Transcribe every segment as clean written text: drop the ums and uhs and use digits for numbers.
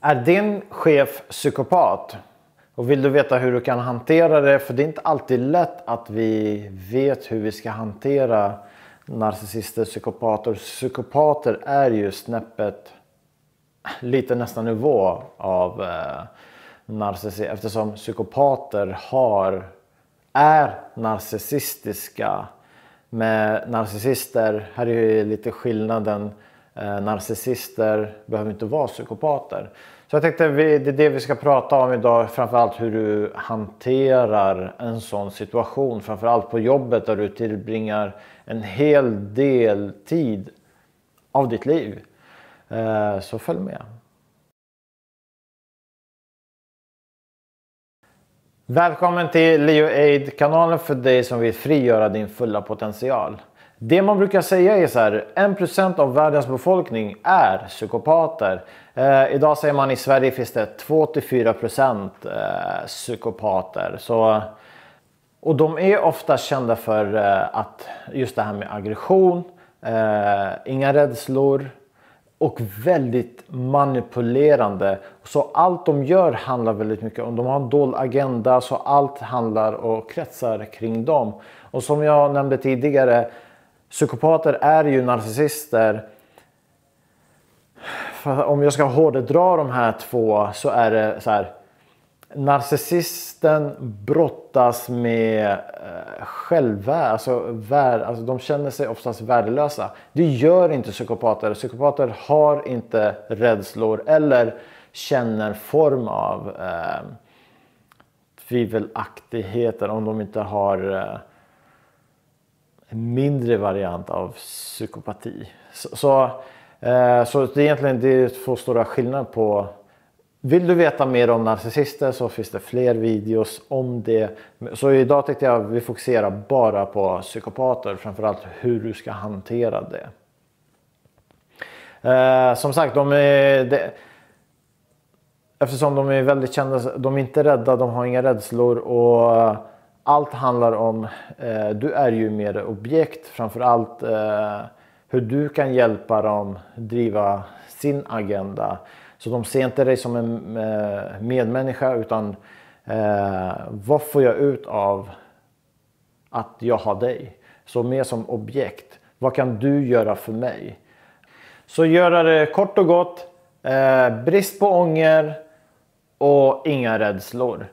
Är din chef psykopat? Och vill du veta hur du kan hantera det? För det är inte alltid lätt att vi vet hur vi ska hantera narcissister, psykopater. Psykopater är ju snäppet lite nästan nivå av narcissism. Eftersom psykopater är narcissistiska. Med narcissister, här är ju lite skillnaden. Narcissister behöver inte vara psykopater. Så jag tänkte det är det vi ska prata om idag. Framförallt hur du hanterar en sån situation. Framförallt på jobbet där du tillbringar en hel del tid av ditt liv. Så följ med. Välkommen till Leo Aid, kanalen för dig som vill frigöra din fulla potential. Det man brukar säga är så här, 1% av världens befolkning är psykopater. Idag säger man i Sverige finns det 2-4% psykopater. Och de är ofta kända för att just det här med aggression, inga rädslor och väldigt manipulerande. Så allt de gör handlar väldigt mycket om, de har en dold agenda, så allt handlar och kretsar kring dem. Och som jag nämnde tidigare, psykopater är ju narcissister. För om jag ska hårdedra de här två så är det så här. Narcissisten brottas med självvärd, alltså de känner sig oftast värdelösa. Det gör inte psykopater. Psykopater har inte rädslor eller känner form av tvivelaktigheter om de inte har en mindre variant av psykopati. Så det är egentligen två stora skillnader på. Vill du veta mer om narcissister så finns det fler videos om det. Så idag tänkte jag vi fokuserar bara på psykopater. Framförallt hur du ska hantera det. Som sagt, eftersom de är väldigt kända. De är inte rädda, de har inga rädslor. Och allt handlar om, du är ju mer objekt. Framförallt hur du kan hjälpa dem driva sin agenda. Så de ser inte dig som en medmänniska utan vad får jag ut av att jag har dig? Så mer som objekt. Vad kan du göra för mig? Så göra det kort och gott. Brist på ånger och inga rädslor.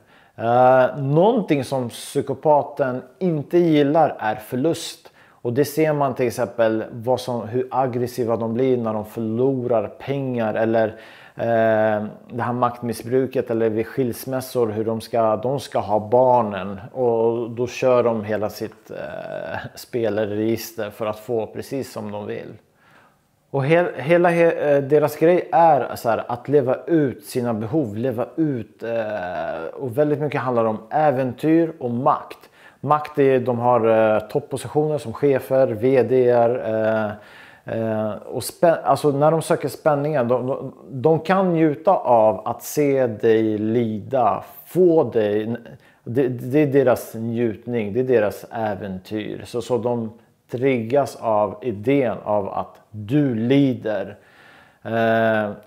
Någonting som psykopaten inte gillar är förlust. Och det ser man till exempel hur aggressiva de blir när de förlorar pengar eller det här maktmissbruket eller vid skilsmässor hur de ska ha barnen och då kör de hela sitt spelregister för att få precis som de vill. Och hela deras grej är så här, att leva ut sina behov, och väldigt mycket handlar om äventyr och makt. Makt är, de har toppositioner som chefer, vd:ar och alltså när de söker spänningen, de kan njuta av att se dig lida, få dig, det är deras njutning, det är deras äventyr. Så de triggas av idén av att du lider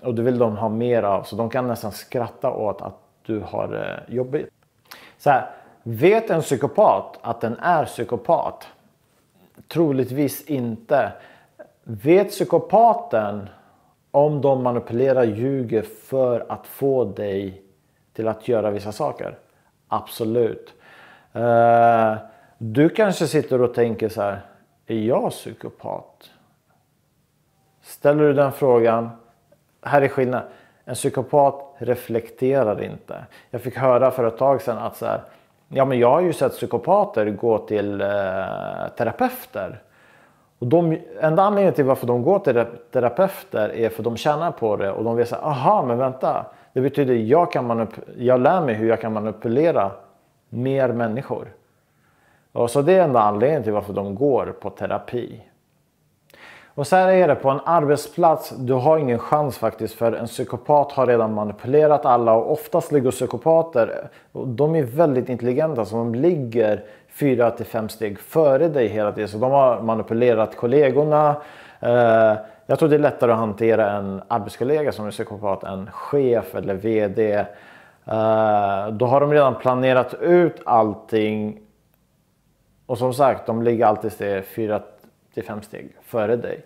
och det vill de ha mer av, så de kan nästan skratta åt att du har jobbigt. Så här, vet en psykopat att den är psykopat? Troligtvis inte. Vet psykopaten om de manipulerar, ljuger för att få dig till att göra vissa saker? Absolut. Du kanske sitter och tänker så här, är jag psykopat? Ställer du den frågan, här är skillnaden. En psykopat reflekterar inte. Jag fick höra för ett tag sedan att så här, ja men jag har ju sett psykopater gå till terapeuter. Och enda anledningen till varför de går till terapeuter är för de tjänar på det. Och de vill säga, aha men vänta. Det betyder jag lär mig hur jag kan manipulera mer människor. Och så det är enda anledningen till varför de går på terapi. Och så här är det på en arbetsplats. Du har ingen chans faktiskt, för en psykopat har redan manipulerat alla. Och oftast ligger psykopater, de är väldigt intelligenta, så de ligger 4-5 steg före dig hela tiden. Så de har manipulerat kollegorna, jag tror det är lättare att hantera en arbetskollega som är psykopat, en chef eller vd. Då har de redan planerat ut allting. Och som sagt, de ligger alltid 4-5 steg före dig.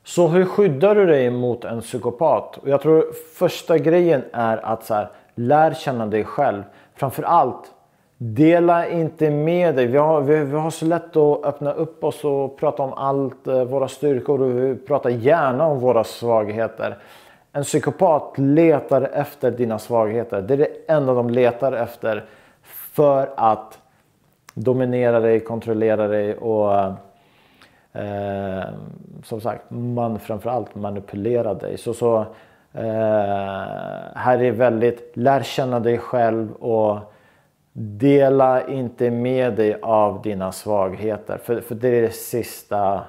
Så hur skyddar du dig mot en psykopat? Och jag tror första grejen är att lär känna dig själv. Framförallt, dela inte med dig. Vi har så lätt att öppna upp oss och prata om allt, våra styrkor, och vi pratar gärna om våra svagheter. En psykopat letar efter dina svagheter. Det är det enda de letar efter för att dominera dig, kontrollera dig och som sagt, framförallt manipulera dig. Så här är väldigt, lär känna dig själv och dela inte med dig av dina svagheter. För det är det sista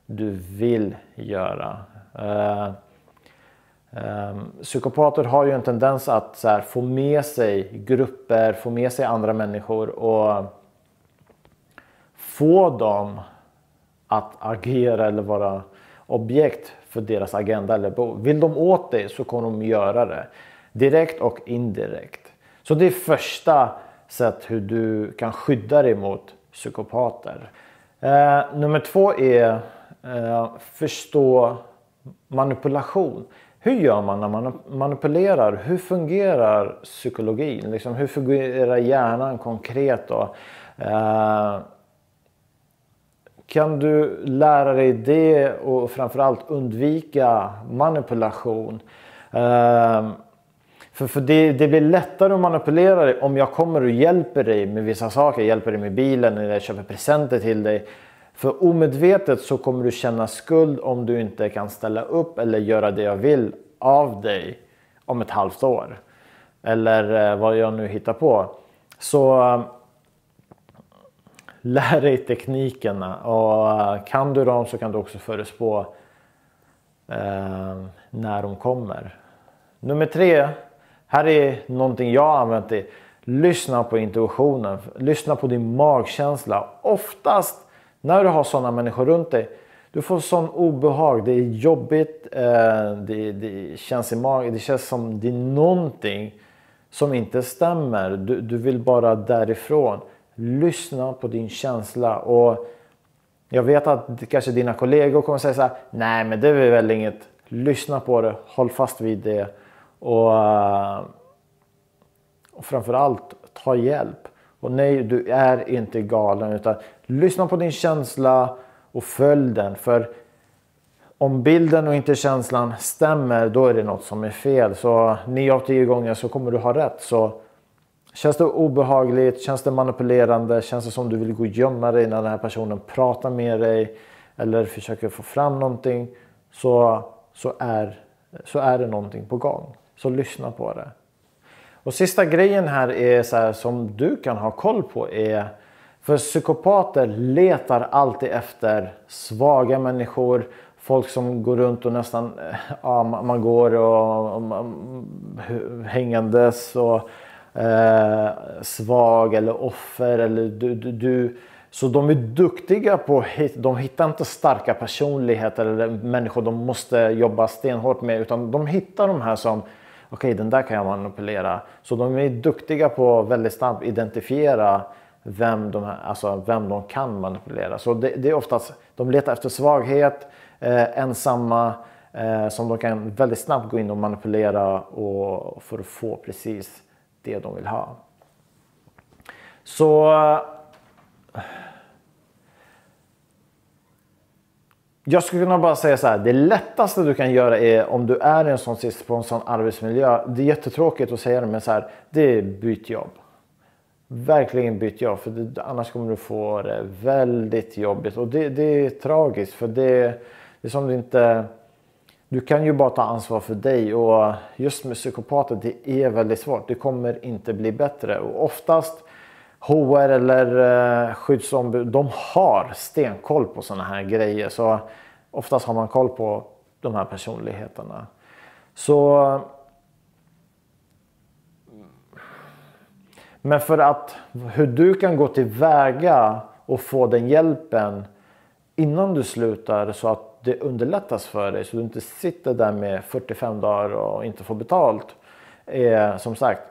du vill göra. Psykopater har ju en tendens att få med sig grupper, få med sig andra människor och få dem att agera eller vara objekt för deras agenda eller behov. Vill de åt dig så kommer de göra det. Direkt och indirekt. Så det är första sätt hur du kan skydda dig mot psykopater. Nummer 2 är förstå manipulation. Hur gör man när man manipulerar? Hur fungerar psykologin? Liksom, hur fungerar hjärnan konkret då? Kan du lära dig det och framförallt undvika manipulation? För det blir lättare att manipulera dig om jag kommer och hjälper dig med vissa saker. Hjälper dig med bilen eller köper presenter till dig. För omedvetet så kommer du känna skuld om du inte kan ställa upp eller göra det jag vill av dig om ett halvt år. Eller vad jag nu hittar på. Så lär dig teknikerna, och kan du dem så kan du också förutspå när de kommer. Nummer 3, här är någonting jag har använt det. Lyssna på intuitionen, lyssna på din magkänsla. Oftast när du har sådana människor runt dig, du får sån obehag, det är jobbigt, det känns i magen, det känns som det är någonting som inte stämmer. Du vill bara därifrån. Lyssna på din känsla, och jag vet att kanske dina kollegor kommer säga så här: nej men det är väl inget. Lyssna på det, håll fast vid det, och framförallt ta hjälp. Och nej, du är inte galen, utan lyssna på din känsla och följ den. För om bilden och inte känslan stämmer, då är det något som är fel. Så 9 av 10 gånger så kommer du ha rätt. Så känns det obehagligt, känns det manipulerande, känns det som du vill gå och gömma dig när den här personen pratar med dig eller försöker få fram någonting, så är det någonting på gång. Så lyssna på det. Och sista grejen här är så här, som du kan ha koll på, är för psykopater letar alltid efter svaga människor, folk som går runt och nästan man går och hängandes och svag eller offer eller du. Så de är duktiga på, de hittar inte starka personligheter eller människor de måste jobba stenhårt med, utan de hittar de här som okej, den där kan jag manipulera. Så de är duktiga på väldigt snabbt identifiera vem de kan manipulera. Så det är oftast, de letar efter svaghet, ensamma, som de kan väldigt snabbt gå in och manipulera och för att få precis det de vill ha. Så jag skulle kunna bara säga så här: det lättaste du kan göra är, om du är i en sån sits på en sån arbetsmiljö, det är jättetråkigt att säga det, men så här, det är byt jobb. Verkligen byt jobb, för annars kommer du få det väldigt jobbigt, och det är tragiskt, för det är som du inte, du kan ju bara ta ansvar för dig, och just med psykopater, det är väldigt svårt, det kommer inte bli bättre, och oftast HR eller skyddsombud, de har stenkoll på såna här grejer, så oftast har man koll på de här personligheterna. Så men för att hur du kan gå tillväga och få den hjälpen innan du slutar så att det underlättas för dig. Så du inte sitter där med 45 dagar och inte får betalt. Som sagt,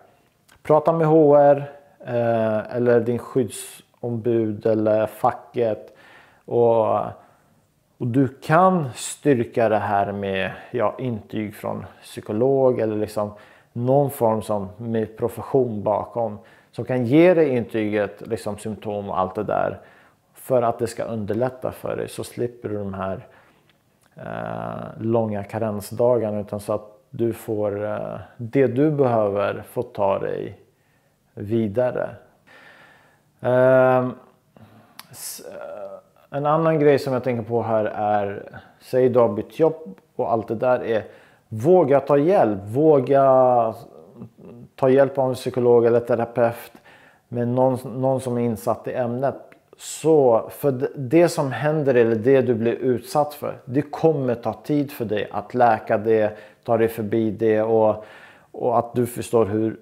prata med HR eller din skyddsombud eller facket. Och du kan styrka det här med intyg från psykolog eller liksom någon form som med profession bakom. Som kan ge dig intyget, liksom symptom och allt det där. För att det ska underlätta för dig, så slipper du de här långa karensdagarna. Utan så att du får det du behöver få ta dig vidare. En annan grej som jag tänker på här är, säg du har bytt jobb och allt det där, är våga ta hjälp. Våga ta hjälp av en psykolog eller terapeut med någon som är insatt i ämnet. Så för det som händer eller det du blir utsatt för, det kommer ta tid för dig att läka det, ta dig förbi det och att du förstår hur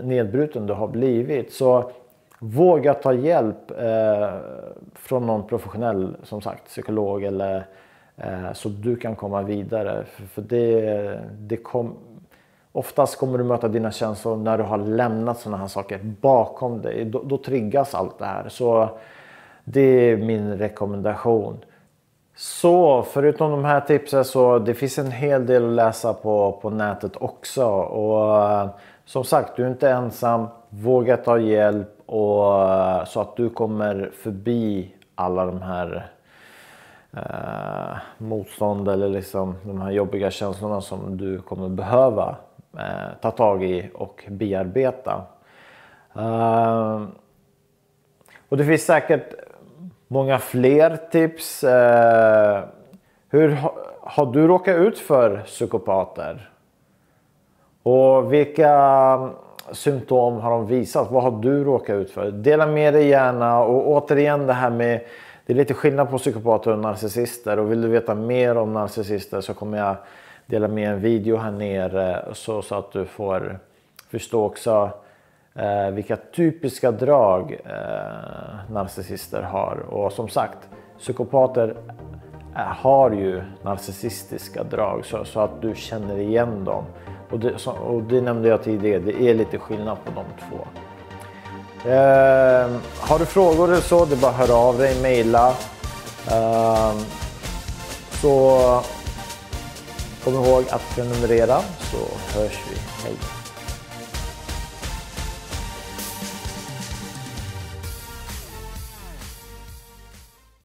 nedbruten du har blivit. Så våga ta hjälp från någon professionell, som sagt, psykolog eller så du kan komma vidare. För oftast kommer du möta dina känslor när du har lämnat sådana här saker bakom dig. Då triggas allt det här. Så det är min rekommendation. Så förutom de här tipsen så det finns en hel del att läsa på nätet också. Och som sagt, du är inte ensam. Våga ta hjälp så att du kommer förbi alla de här motstånd eller liksom de här jobbiga känslorna som du kommer behöva ta tag i och bearbeta. Och det finns säkert många fler tips. Hur har du råkat ut för psykopater? Och vilka symptom har de visat? Vad har du råkat ut för? Dela med dig gärna. Och återigen det här med, det är lite skillnad på psykopater och narcissister. Och vill du veta mer om narcissister så kommer jag dela med en video här nere. Så att du får förstå också vilka typiska drag narcissister har. Och som sagt, psykopater har ju narcissistiska drag. Så att du känner igen dem. Och det nämnde jag tidigare, det är lite skillnad på de två. Har du frågor eller så, det är bara att höra av dig, mejla. Så kom ihåg att prenumerera, så hörs vi. Hej!